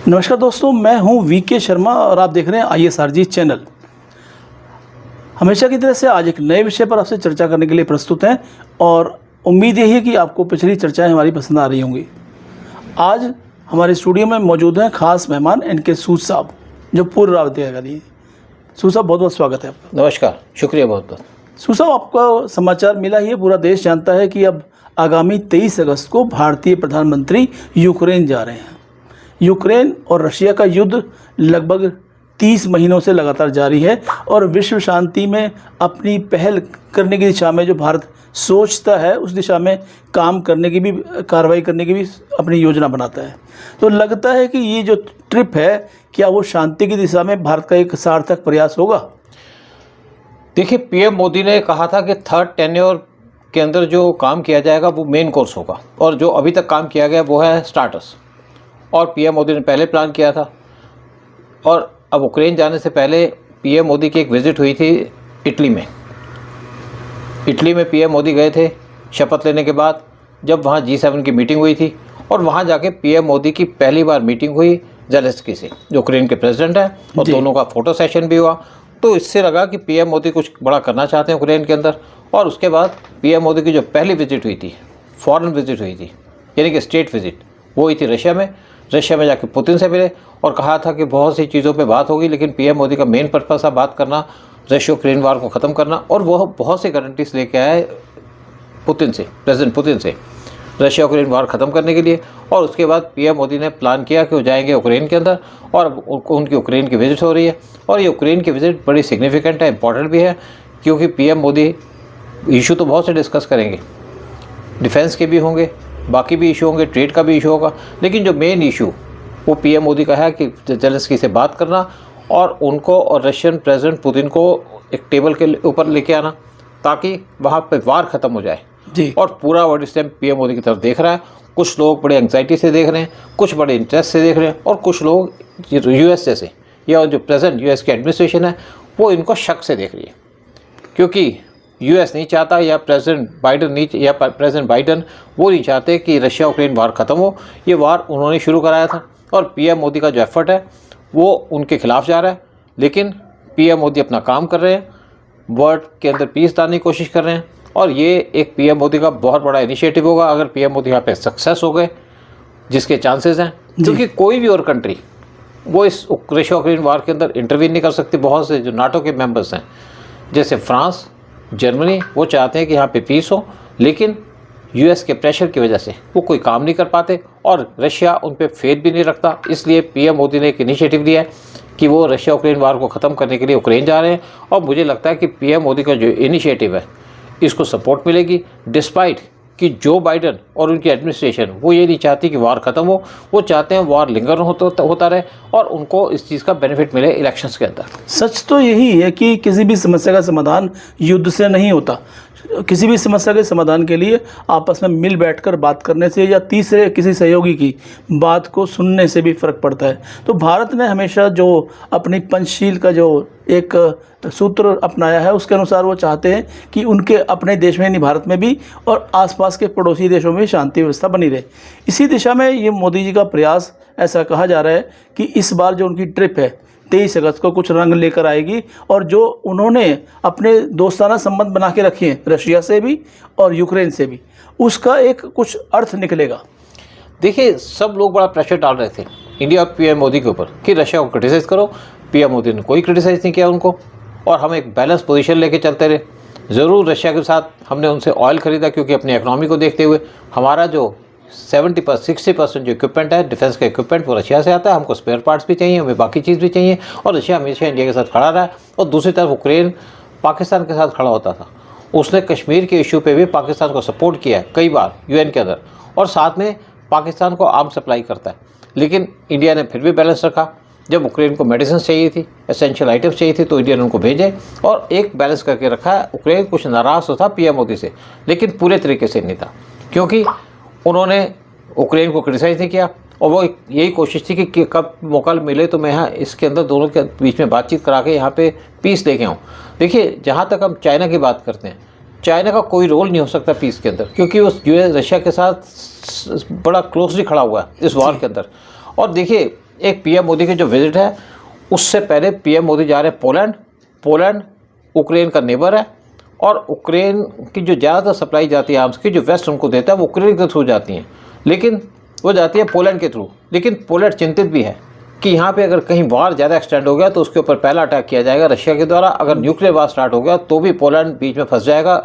नमस्कार दोस्तों, मैं हूं वीके शर्मा और आप देख रहे हैं ISRG चैनल। हमेशा की तरह से आज एक नए विषय पर आपसे चर्चा करने के लिए प्रस्तुत हैं और उम्मीद यही है कि आपको पिछली चर्चाएं हमारी पसंद आ रही होंगी। आज हमारे स्टूडियो में मौजूद हैं खास मेहमान NK सूद साहब, जो पूर्व राष्ट्रीय अधिकारी हैं। सूद साहब, बहुत बहुत स्वागत है आपका। नमस्कार, शुक्रिया बहुत बहुत। सूद साहब, आपका समाचार मिला ही है, पूरा देश जानता है कि अब आगामी 23 अगस्त को भारतीय प्रधानमंत्री यूक्रेन जा रहे हैं। यूक्रेन और रशिया का युद्ध लगभग 30 महीनों से लगातार जारी है और विश्व शांति में अपनी पहल करने की दिशा में जो भारत सोचता है उस दिशा में काम करने की भी, कार्रवाई करने की भी अपनी योजना बनाता है। तो लगता है कि ये जो ट्रिप है, क्या वो शांति की दिशा में भारत का एक सार्थक प्रयास होगा? देखिए, पीएम मोदी ने कहा था कि थर्ड टेन्योर के अंदर जो काम किया जाएगा वो मेन कोर्स होगा और जो अभी तक काम किया गया वो है स्टार्टर्स। और पीएम मोदी ने पहले प्लान किया था और अब यूक्रेन जाने से पहले पीएम मोदी की एक विज़िट हुई थी इटली में। इटली में पीएम मोदी गए थे शपथ लेने के बाद, जब वहाँ G7 की मीटिंग हुई थी और वहाँ जाके पीएम मोदी की पहली बार मीटिंग हुई ज़ेलेंस्की से, जो यूक्रेन के प्रेसिडेंट हैं, और दोनों का फ़ोटो सेशन भी हुआ। तो इससे लगा कि पीएम मोदी कुछ बड़ा करना चाहते हैं यूक्रेन के अंदर। और उसके बाद पीएम मोदी की जो पहली विज़िट हुई थी, फॉरेन विज़िट हुई थी, यानी कि स्टेट विज़िट, वो हुई थी रशिया में। रशिया में जाके पुतिन से मिले और कहा था कि बहुत सी चीज़ों पे बात होगी, लेकिन पीएम मोदी का मेन पर्पस था बात करना, रशिया यूक्रेन वार को ख़त्म करना। और वह बहुत सी गारंटीज लेके आए पुतिन से, प्रेसिडेंट पुतिन से, रशिया यूक्रेन वार ख़त्म करने के लिए। और उसके बाद पीएम मोदी ने प्लान किया कि वो जाएंगे यूक्रेन के अंदर और उनकी यूक्रेन की विज़िट हो रही है। और ये यूक्रेन की विज़िट बड़ी सिग्निफिकेंट है, इंपॉर्टेंट भी है, क्योंकि पीएम मोदी इशू तो बहुत से डिस्कस करेंगे, डिफेंस के भी होंगे, बाकी भी इशू होंगे, ट्रेड का भी इशू होगा, लेकिन जो मेन इशू वो पीएम मोदी का है कि ज़ेलेंस्की से बात करना और उनको और रशियन प्रेसिडेंट पुतिन को एक टेबल के ऊपर लेके आना, ताकि वहाँ पे वार ख़त्म हो जाए जी। और पूरा वर्ल्ड इस टाइम पीएम मोदी की तरफ देख रहा है। कुछ लोग बड़े एंग्जाइटी से देख रहे हैं, कुछ बड़े इंटरेस्ट से देख रहे हैं, और कुछ लोग US जैसे या जो प्रेजेंट US की एडमिनिस्ट्रेशन है वो इनको शक से देख रही है, क्योंकि US नहीं चाहता, या प्रेसिडेंट बाइडन वो नहीं चाहते कि रशिया यूक्रेन वार ख़त्म हो। ये वार उन्होंने शुरू कराया था और पीएम मोदी का जो एफर्ट है वो उनके खिलाफ जा रहा है। लेकिन पीएम मोदी अपना काम कर रहे हैं, वर्ल्ड के अंदर पीस लाने की कोशिश कर रहे हैं, और ये एक पीएम मोदी का बहुत बड़ा इनिशिएटिव होगा अगर पीएम मोदी यहाँ पे सक्सेस हो गए, जिसके चांसेस हैं, क्योंकि कोई भी और कंट्री वो इस रशिया यूक्रेन वार के अंदर इंटरवीन नहीं कर सकती। बहुत से जो नाटो के मेंबर्स हैं, जैसे फ्रांस, जर्मनी, वो चाहते हैं कि यहाँ पे पीस हो, लेकिन US के प्रेशर की वजह से वो कोई काम नहीं कर पाते और रशिया उन पे फेथ भी नहीं रखता। इसलिए पीएम मोदी ने एक इनिशिएटिव लिया है कि वो रशिया यूक्रेन वार को ख़त्म करने के लिए यूक्रेन जा रहे हैं। और मुझे लगता है कि पीएम मोदी का जो इनिशिएटिव है इसको सपोर्ट मिलेगी, डिस्पाइट कि जो बाइडन और उनकी एडमिनिस्ट्रेशन वो ये नहीं चाहती कि वार ख़त्म हो, वो चाहते हैं वार लिंगर होता रहे और उनको इस चीज़ का बेनिफिट मिले इलेक्शंस के अंदर। सच तो यही है कि किसी भी समस्या का समाधान युद्ध से नहीं होता। किसी भी समस्या के समाधान के लिए आपस में मिल बैठकर बात करने से या तीसरे किसी सहयोगी की बात को सुनने से भी फ़र्क पड़ता है। तो भारत ने हमेशा जो अपनी पंचशील का जो एक सूत्र अपनाया है, उसके अनुसार वो चाहते हैं कि उनके अपने देश में, नहीं भारत में भी, और आसपास के पड़ोसी देशों में शांति व्यवस्था बनी रहे। इसी दिशा में ये मोदी जी का प्रयास, ऐसा कहा जा रहा है कि इस बार जो उनकी ट्रिप है 23 अगस्त को कुछ रंग लेकर आएगी, और जो उन्होंने अपने दोस्ताना संबंध बना के रखे हैं रशिया से भी और यूक्रेन से भी, उसका एक कुछ अर्थ निकलेगा। देखिए, सब लोग बड़ा प्रेशर डाल रहे थे इंडिया और पीएम मोदी के ऊपर कि रशिया को क्रिटिसाइज़ करो। पीएम मोदी ने कोई क्रिटिसाइज़ नहीं किया उनको, और हम एक बैलेंस पोजीशन लेके चलते रहे। ज़रूर रशिया के साथ हमने उनसे ऑयल ख़रीदा, क्योंकि अपनी इकोनॉमी को देखते हुए हमारा जो 60% जो इक्विपमेंट है, डिफेंस का इक्विपमेंट, वो रशिया से आता है। हमको स्पेयर पार्ट्स भी चाहिए, हमें बाकी चीज़ भी चाहिए, और रशिया हमेशा इंडिया के साथ खड़ा रहा है। और दूसरी तरफ यूक्रेन पाकिस्तान के साथ खड़ा होता था। उसने कश्मीर के इशू पे भी पाकिस्तान को सपोर्ट किया है कई बार UN के अंदर, और साथ में पाकिस्तान को आर्म सप्लाई करता है। लेकिन इंडिया ने फिर भी बैलेंस रखा। जब यूक्रेन को मेडिसिन चाहिए थी, एसेंशियल आइटम्स चाहिए थी, तो इंडिया ने उनको भेजे और एक बैलेंस करके रखा है। यूक्रेन कुछ नाराज़ तो था पीएम मोदी से, लेकिन पूरे तरीके से नहीं था, क्योंकि उन्होंने यूक्रेन को क्रिटिसाइज़ नहीं किया। और वो यही कोशिश थी कि कब मौका मिले तो मैं यहाँ इसके अंदर दोनों के बीच में बातचीत करा के यहाँ पे पीस लेके आऊँ। देखिए, जहाँ तक हम चाइना की बात करते हैं, चाइना का कोई रोल नहीं हो सकता पीस के अंदर, क्योंकि वो रशिया के साथ बड़ा क्लोजली खड़ा हुआ है इस वार के अंदर। और देखिए, एक पीएम मोदी की जो विजिट है उससे पहले पीएम मोदी जा रहे हैं पोलैंड। पोलैंड यूक्रेन का नेबर है और यूक्रेन की जो ज़्यादातर सप्लाई जाती है आर्म्स की, जो वेस्ट उनको देता है, वो यूक्रेन के थ्रू जाती हैं, लेकिन वो जाती है पोलैंड के थ्रू। लेकिन पोलैंड चिंतित भी है कि यहाँ पे अगर कहीं वार ज़्यादा एक्सटेंड हो गया तो उसके ऊपर पहला अटैक किया जाएगा रशिया के द्वारा। अगर न्यूक्लियर वार स्टार्ट हो गया तो भी पोलैंड बीच में फंस जाएगा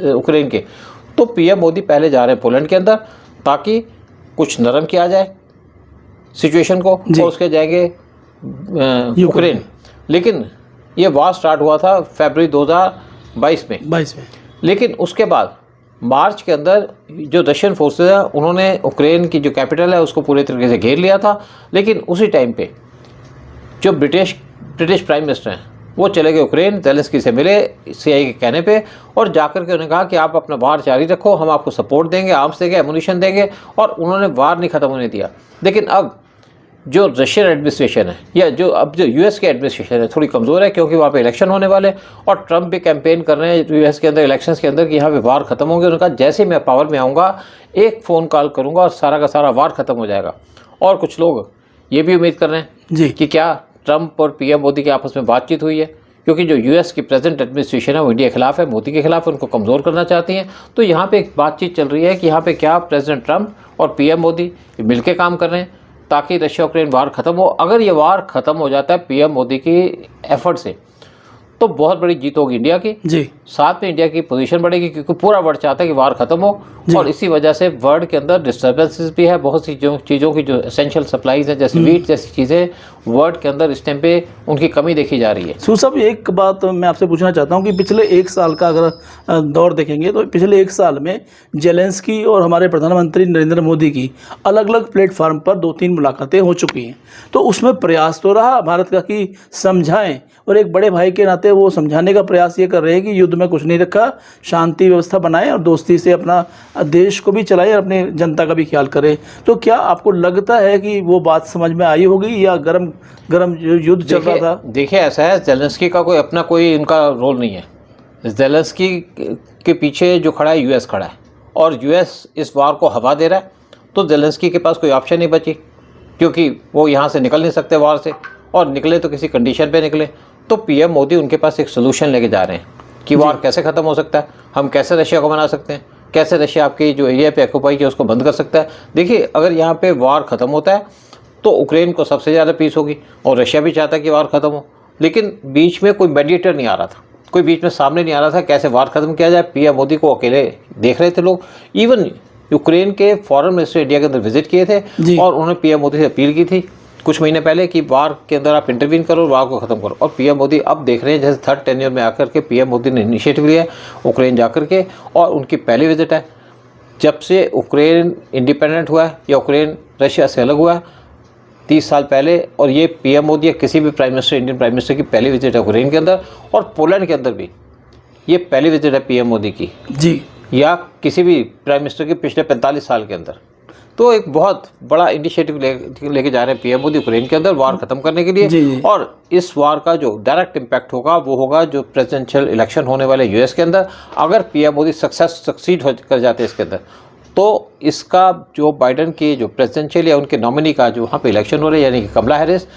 यूक्रेन के। तो पीएम मोदी पहले जा रहे हैं पोलैंड के अंदर ताकि कुछ नरम किया जाए सिचुएशन को, और उसके जाएंगे यूक्रेन। लेकिन ये वार स्टार्ट हुआ था फरवरी 2022 में। लेकिन उसके बाद मार्च के अंदर जो रशियन फोर्सेस हैं उन्होंने यूक्रेन की जो कैपिटल है उसको पूरे तरीके से घेर लिया था। लेकिन उसी टाइम पे जो ब्रिटिश प्राइम मिनिस्टर हैं वो चले गए यूक्रेन, ज़ेलेंस्की से मिले सीआई के कहने पे, और जाकर के उन्होंने कहा कि आप अपना वार जारी रखो, हम आपको सपोर्ट देंगे, आर्म्स देंगे, एमुनिशन देंगे, और उन्होंने वार नहीं ख़त्म होने दिया। लेकिन अब जो रशियन एडमिनिस्ट्रेशन है या जो अब जो यूएस की एडमिनिस्ट्रेशन है थोड़ी कमज़ोर है, क्योंकि वहाँ पे इलेक्शन होने वाले और ट्रंप भी कैंपेन कर रहे हैं यूएस के अंदर इलेक्शंस के अंदर कि यहाँ पे वार ख़त्म होंगे। उन्होंने कहा जैसे मैं पावर में आऊँगा एक फ़ोन कॉल करूँगा और सारा का सारा वार ख़त्म हो जाएगा। और कुछ लोग ये भी उम्मीद कर रहे हैं कि क्या ट्रंप और पीएम मोदी की आपस में बातचीत हुई है, क्योंकि जो यूएस की प्रेजेंट एडमिनिस्ट्रेशन है वो इंडिया के खिलाफ है, मोदी के खिलाफ है, उनको कमज़ोर करना चाहती हैं। तो यहाँ पे एक बातचीत चल रही है कि यहाँ पे क्या प्रेसिडेंट ट्रंप और पीएम मोदी मिलकर काम कर रहे हैं ताकि रशिया यूक्रेन वार ख़त्म हो। अगर ये वार ख़त्म हो जाता है पीएम मोदी की एफर्ट से तो बहुत बड़ी जीत होगी इंडिया की। साथ में इंडिया की पोजीशन बढ़ेगी, क्योंकि पूरा वर्ल्ड चाहता है कि वार ख़त्म हो, और इसी वजह से वर्ल्ड के अंदर डिस्टर्बेंसेस भी है। बहुत सी चीज़ों की जो एसेंशियल सप्लाईज हैं जैसे वीट जैसी चीज़ें वर्ल्ड के अंदर इस टाइम पे उनकी कमी देखी जा रही है। सूद साहब, एक बात मैं आपसे पूछना चाहता हूँ कि पिछले एक साल का अगर दौर देखेंगे तो पिछले एक साल में ज़ेलेंस्की और हमारे प्रधानमंत्री नरेंद्र मोदी की अलग अलग प्लेटफार्म पर 2-3 मुलाकातें हो चुकी हैं। तो उसमें प्रयास तो रहा भारत का कि समझाएं, और एक बड़े भाई के नाते वो समझाने का प्रयास ये कर रहे हैं कि युद्ध में कुछ नहीं रखा, शांति व्यवस्था बनाएं और दोस्ती से अपना देश को भी चलाएं और अपनी जनता का भी ख्याल करें। तो क्या आपको लगता है कि वो बात समझ में आई होगी या गरम युद्ध चल रहा था? देखिए ऐसा है, ज़ेलेंस्की का कोई अपना कोई इनका रोल नहीं है। ज़ेलेंस्की के पीछे जो खड़ा है यूएस खड़ा है, और यूएस इस वार को हवा दे रहा है। तो ज़ेलेंस्की के पास कोई ऑप्शन नहीं बची, क्योंकि वो यहाँ से निकल नहीं सकते वार से, और निकले तो किसी कंडीशन पे निकले। तो पीएम मोदी उनके पास एक सोल्यूशन लेके जा रहे हैं कि वार कैसे ख़त्म हो सकता है, हम कैसे रशिया को बना सकते हैं, कैसे रशिया आपकी जो एरिया पे ऑक्यूपाई किया उसको बंद कर सकता है। देखिए अगर यहाँ पे वार ख़त्म होता है तो यूक्रेन को सबसे ज़्यादा पीस होगी, और रशिया भी चाहता है कि वार ख़त्म हो। लेकिन बीच में कोई मीडिएटर नहीं आ रहा था, कोई बीच में सामने नहीं आ रहा था कैसे वार ख़त्म किया जाए। पीएम मोदी को अकेले देख रहे थे लोग। इवन यूक्रेन के फॉरेन मिनिस्टर इंडिया के अंदर विजिट किए थे, और उन्होंने पीएम मोदी से अपील की थी कुछ महीने पहले कि वार के अंदर आप इंटरवीन करो, वार को ख़त्म करो। और पीएम मोदी अब देख रहे हैं जैसे थर्ड टेन्योर में आकर के पीएम मोदी ने इनिशिएटिव लिया है यूक्रेन जाकर के, और उनकी पहली विजिट है जब से यूक्रेन इंडिपेंडेंट हुआ है या यूक्रेन रशिया से अलग हुआ है 30 साल पहले। और ये पीएम मोदी या किसी भी prime minister, Indian prime minister की पहली विजिट है यूक्रेन के अंदर, और पोलैंड के अंदर भी ये पहली विजिट है पीएम मोदी की या किसी भी प्राइम मिनिस्टर की पिछले 45 साल के अंदर। तो एक बहुत बड़ा इनिशिएटिव लेके जा रहे हैं पीएम मोदी यूक्रेन के अंदर वार खत्म करने के लिए। और इस वार का जो डायरेक्ट इम्पैक्ट होगा वो होगा जो प्रेसिडेंशियल इलेक्शन होने वाले यूएस के अंदर। अगर पीएम मोदी सक्सीड कर जाते हैं इसके अंदर, तो इसका जो बाइडन के जो प्रेसिडेंशियल या उनके नॉमिनी का जो वहाँ पे इलेक्शन हो रहे हैं, यानी कि कमला हैरिस,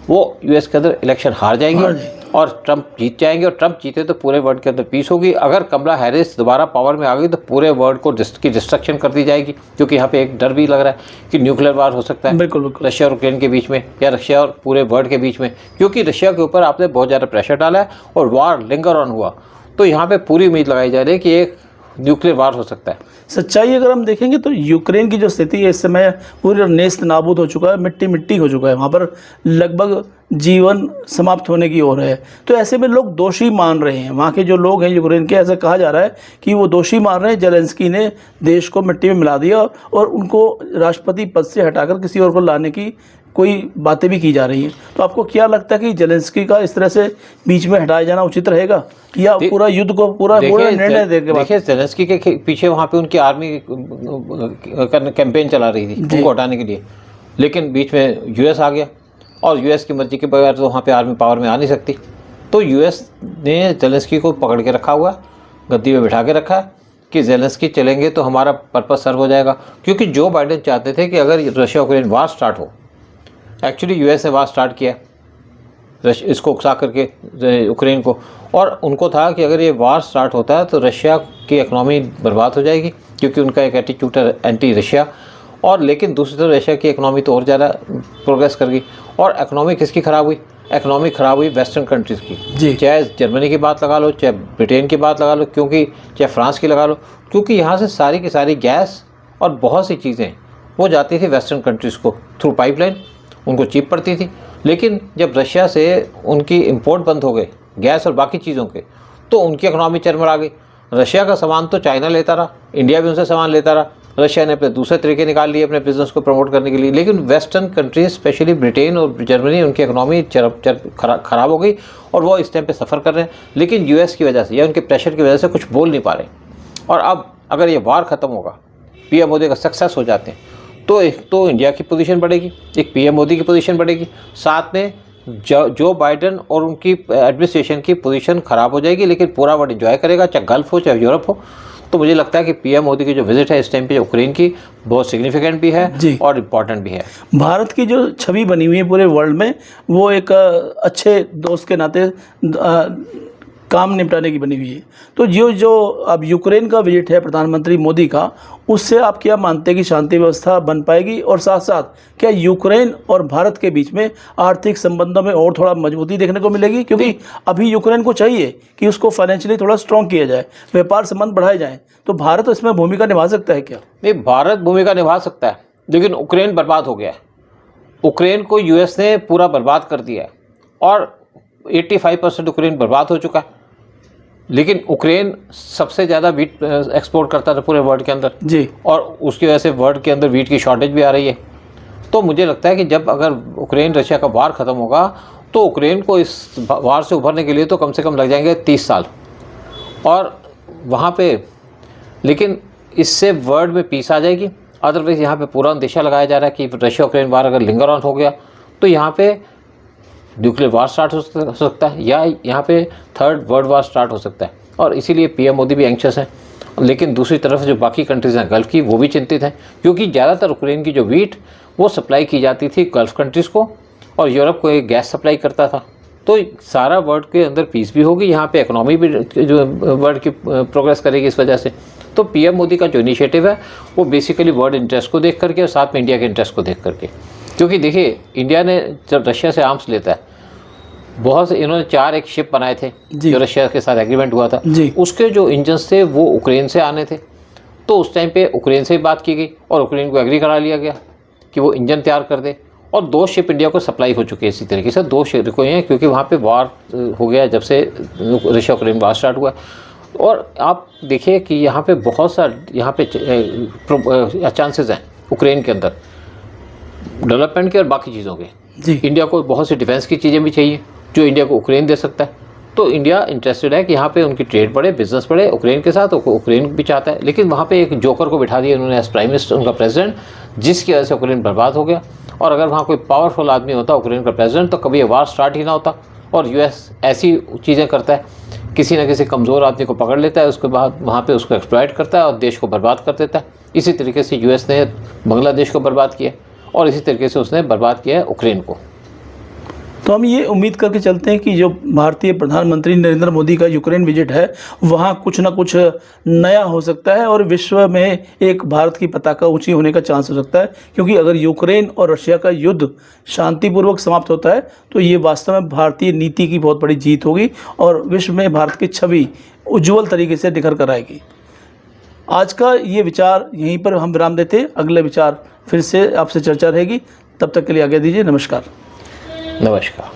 वो यूएस के अंदर इलेक्शन हार जाएंगे और ट्रंप जीत जाएंगे। और ट्रंप जीते तो पूरे वर्ल्ड के अंदर पीस होगी। अगर कमला हैरिस दोबारा पावर में आ गई तो पूरे वर्ल्ड को की डिस्ट्रक्शन कर दी जाएगी, क्योंकि यहाँ पे एक डर भी लग रहा है कि न्यूक्लियर वार हो सकता है बिल्कुल रशिया और यूक्रेन के बीच में, या रशिया और पूरे वर्ल्ड के बीच में, क्योंकि रशिया के ऊपर आपने बहुत ज़्यादा प्रेशर डाला है और वार लिंगर ऑन हुआ। तो यहाँ पर पूरी उम्मीद लगाई जा रही है कि एक न्यूक्लियर वार हो सकता है। सच्चाई अगर हम देखेंगे तो यूक्रेन की जो स्थिति है इस समय पूरी नेस्त नाबूद हो चुका है, मिट्टी मिट्टी हो चुका है, वहाँ पर लगभग जीवन समाप्त होने की ओर है। तो ऐसे में लोग दोषी मान रहे हैं, वहाँ के जो लोग हैं यूक्रेन के, ऐसा कहा जा रहा है कि वो दोषी मान रहे हैं ज़ेलेंस्की ने देश को मिट्टी में मिला दिया और उनको राष्ट्रपति पद से हटाकर किसी और को लाने की कोई बातें भी की जा रही हैं। तो आपको क्या लगता है कि ज़ेलेंस्की का इस तरह से बीच में हटाया जाना उचित रहेगा, या पूरा युद्ध को पूरा निर्णय देकर? देखिए ज़ेलेंस्की के पीछे वहाँ पे उनकी आर्मी कैंपेन चला रही थी उनको हटाने के लिए, लेकिन बीच में यूएस आ गया, और यूएस की मर्जी के बगैर तो वहाँ पे आर्मी पावर में आ नहीं सकती। तो यूएस ने ज़ेलेंस्की को पकड़ के रखा हुआ है, गद्दी में बिठा के रखा है कि ज़ेलेंस्की चलेंगे तो हमारा पर्पस सर्व हो जाएगा। क्योंकि जो बाइडेन चाहते थे कि अगर रशिया यूक्रेन वार स्टार्ट हो एक्चुअली यूएस ने वार स्टार्ट किया इसको उकसा करके यूक्रेन को, और उनको था कि अगर ये वार स्टार्ट होता है तो रशिया की इकनॉमी बर्बाद हो जाएगी, क्योंकि उनका एक एटीट्यूड है एंटी रशिया। और लेकिन दूसरी तरफ रशिया की इकनॉमी तो और ज़्यादा प्रोग्रेस कर गई। और इकनॉमी किसकी ख़राब हुई? इकनॉमी ख़राब हुई वेस्टर्न कंट्रीज़ की, चाहे जर्मनी की बात लगा लो, चाहे ब्रिटेन की बात लगा लो, क्योंकि चाहे फ्रांस की लगा लो, क्योंकि यहाँ से सारी की सारी गैस और बहुत सी चीज़ें वो जाती थी वेस्टर्न कंट्रीज़ को थ्रू पाइपलाइन, उनको चीप पड़ती थी। लेकिन जब रशिया से उनकी इंपोर्ट बंद हो गए गैस और बाकी चीज़ों के, तो उनकी इकनॉमी चरमरा गई। रशिया का सामान तो चाइना लेता रहा, इंडिया भी उनसे सामान लेता रहा, रशिया ने अपने दूसरे तरीके निकाल लिए अपने बिजनेस को प्रमोट करने के लिए। लेकिन वेस्टर्न कंट्रीज स्पेशली ब्रिटेन और जर्मनी, उनकी इकनॉमी खराब हो गई और वो इस टाइम पे सफ़र कर रहे हैं। लेकिन यूएस की वजह से या उनके प्रेशर की वजह से कुछ बोल नहीं पा रहे। और अब अगर ये वार ख़त्म होगा, पीएम मोदी का सक्सेस हो जाते हैं, तो एक तो इंडिया की पोजीशन बढ़ेगी, एक पीएम मोदी की पोजीशन बढ़ेगी, साथ में जो बाइडेन और उनकी एडमिनिस्ट्रेशन की पोजीशन ख़राब हो जाएगी। लेकिन पूरा वर्ल्ड एंजॉय करेगा, चाहे गल्फ हो चाहे यूरोप हो। तो मुझे लगता है कि पीएम मोदी की जो विजिट है इस टाइम पे यूक्रेन की, बहुत सिग्निफिकेंट भी है और इम्पॉर्टेंट भी है। भारत की जो छवि बनी हुई है पूरे वर्ल्ड में, वो एक अच्छे दोस्त के नाते काम निपटाने की बनी हुई है। तो जो अब यूक्रेन का विजिट है प्रधानमंत्री मोदी का, उससे आप क्या मानते हैं कि शांति व्यवस्था बन पाएगी? और साथ साथ क्या यूक्रेन और भारत के बीच में आर्थिक संबंधों में और थोड़ा मजबूती देखने को मिलेगी? क्योंकि अभी यूक्रेन को चाहिए कि उसको फाइनेंशियली थोड़ा स्ट्रॉन्ग किया जाए, व्यापार संबंध बढ़ाए जाएँ, तो भारत इसमें भूमिका निभा सकता है क्या? नहीं, भारत भूमिका निभा सकता है, लेकिन उक्रेन बर्बाद हो गया है। उक्रेन को यूएस ने पूरा बर्बाद कर दिया है और 85% उक्रेन बर्बाद हो चुका है। लेकिन उक्रेन सबसे ज़्यादा वीट एक्सपोर्ट करता था पूरे वर्ल्ड के अंदर जी, और उसकी वजह से वर्ल्ड के अंदर वीट की शॉर्टेज भी आ रही है। तो मुझे लगता है कि जब अगर उक्रेन रशिया का वार ख़त्म होगा, तो उक्रेन को इस वार से उभरने के लिए तो कम से कम लग जाएंगे 30 साल। और वहाँ पे लेकिन इससे वर्ल्ड में पीस आ जाएगी। अदरवाइज़ यहाँ पे पूरा अंदेशा लगाया जा रहा है कि रशिया उक्रेन वार अगर लिंगर ऑन हो गया तो यहाँ पे न्यूक्लियर वार स्टार्ट हो सकता है, या यहाँ पे थर्ड वर्ल्ड वार स्टार्ट हो सकता है। और इसीलिए पीएम मोदी भी एंक्शस हैं। लेकिन दूसरी तरफ जो बाकी कंट्रीज़ हैं गल्फ़ की, वो भी चिंतित हैं, क्योंकि ज़्यादातर उक्रेन की जो वीट वो सप्लाई की जाती थी गल्फ़ कंट्रीज़ को, और यूरोप को एक गैस सप्लाई करता था। तो सारा वर्ल्ड के अंदर पीस भी होगी, यहाँ पे इकोनॉमी भी जो वर्ल्ड की प्रोग्रेस करेगी इस वजह से। तो पीएम मोदी का जो इनिशिएटिव है वो बेसिकली वर्ल्ड इंटरेस्ट को देख करके और साथ में इंडिया के इंटरेस्ट को देख करके। क्योंकि देखिए, इंडिया ने जब रशिया से आर्म्स लेता है, बहुत से इन्होंने 4 एक शिप बनाए थे जो रशिया के साथ एग्रीमेंट हुआ था, उसके जो इंजन्स थे वो उक्रेन से आने थे। तो उस टाइम पे उक्रेन से ही बात की गई और उक्रेन को एग्री करा लिया गया कि वो इंजन तैयार कर दे। और 2 शिप इंडिया को सप्लाई हो चुकी है इसी तरीके से, 2 शिप हुई हैं, क्योंकि वहाँ पे वार हो गया जब से रशिया उक्रेन वार स्टार्ट हुआ। और आप देखिए कि यहाँ पे बहुत सा यहाँ पे चांसेस हैं उक्रेन के अंदर डेवलपमेंट के और बाकी चीज़ों के। इंडिया को बहुत सी डिफेंस की चीज़ें भी चाहिए जो इंडिया को उक्रेन दे सकता है। तो इंडिया इंटरेस्टेड है कि यहाँ पे उनकी ट्रेड बढ़े, बिजनेस बढ़े उक्रेन के साथ, उक्रेन भी चाहता है। लेकिन वहाँ पे एक जोकर को बिठा दिया उन्होंने एज प्राइम मिनिस्टर, उनका प्रेसिडेंट, जिसकी वजह से उक्रेन बर्बाद हो गया। और अगर वहाँ कोई पावरफुल आदमी होता उक्रेन का प्रेसिडेंट, तो कभी ये वार स्टार्ट ही ना होता। और यूएस ऐसी चीज़ें करता है, किसी न किसी कमज़ोर आदमी को पकड़ लेता है, उसके बाद वहाँ पे उसको एक्सप्लॉइट करता है और देश को बर्बाद कर देता है। इसी तरीके से यूएस ने बांग्लादेश को बर्बाद किया और इसी तरीके से उसने बर्बाद किया है उक्रेन को। तो हम ये उम्मीद करके चलते हैं कि जो भारतीय प्रधानमंत्री नरेंद्र मोदी का यूक्रेन विजिट है, वहाँ कुछ ना कुछ नया हो सकता है और विश्व में एक भारत की पताका ऊंची होने का चांस हो सकता है। क्योंकि अगर यूक्रेन और रशिया का युद्ध शांतिपूर्वक समाप्त होता है, तो ये वास्तव में भारतीय नीति की बहुत बड़ी जीत होगी और विश्व में भारत की छवि उज्ज्वल तरीके से निखर कर आएगी। आज का ये विचार यहीं पर हम विराम देते हैं। अगले विचार फिर से आपसे चर्चा रहेगी। तब तक के लिए आज्ञा दीजिए। नमस्कार। नमस्कार।